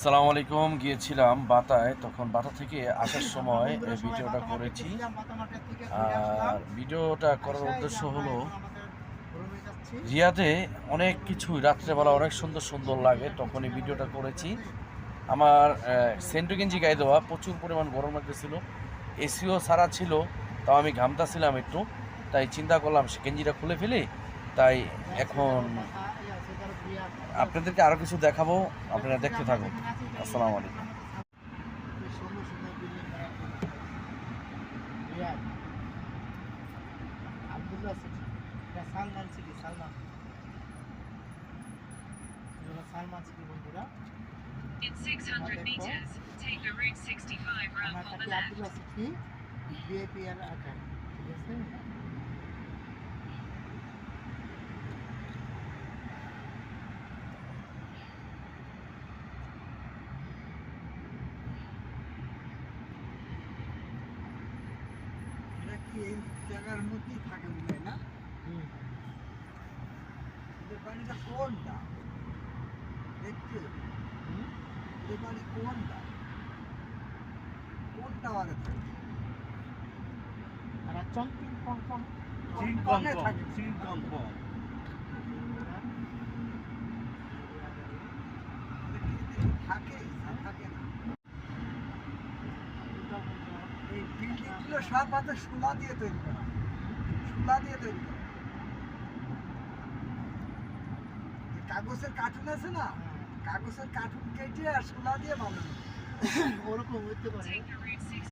সালাম আলাইকুম। গিয়েছিলাম বাতায়, তখন বাতা থেকে আসার সময় ভিডিওটা করেছি। আর ভিডিওটা করার উদ্দেশ্য হলো রিয়াদে অনেক কিছুই রাত্রেবেলা অনেক সুন্দর সুন্দর লাগে, তখন এই ভিডিওটা করেছি। আমার সেন্টু গেঞ্জি গায়ে দেওয়া, প্রচুর পরিমাণ গরম লাগতেছিল, এসিও সারা ছিল, তাও আমি ঘামতাছিলাম একটু, তাই চিন্তা করলাম সে গেঞ্জিটা খুলে ফেলি। তাই এখন আপনাদেরকে আরও কিছু দেখাবো, আপনারা দেখতে থাকুন। আসসালামু আলাইকুম। আব্দুল্লাহ সিটি, এটা সালমান সিটি, সালমান সিটি বন্ধুরা। In 600 meters, take the Route 65 route আমার on কাছে the left. Abdullah city BAP এর আকার, ঠিক আছে। এটা কি এই জায়গার মধ্যেই থাকে মনে হয় না? এদের বাড়িটা কোনটা দেখতে? এদের বাড়ি কোনটা? কোন টাওয়ারে থাকে? আর চম্পিং কনফার্ম চিনকমে থাকে, চিনকম। থাকে না থাকে না। এই বিল্ডিংগুলো সব হাতে সোলা দিয়ে তৈরি করা, সোলা দিয়ে তৈরি করা। যে কাগজের কার্টুন আছে না, কাগজের কার্টুন কেটে আর সোলা দিয়ে বানানো। ওরকম হইতে পারে। Take the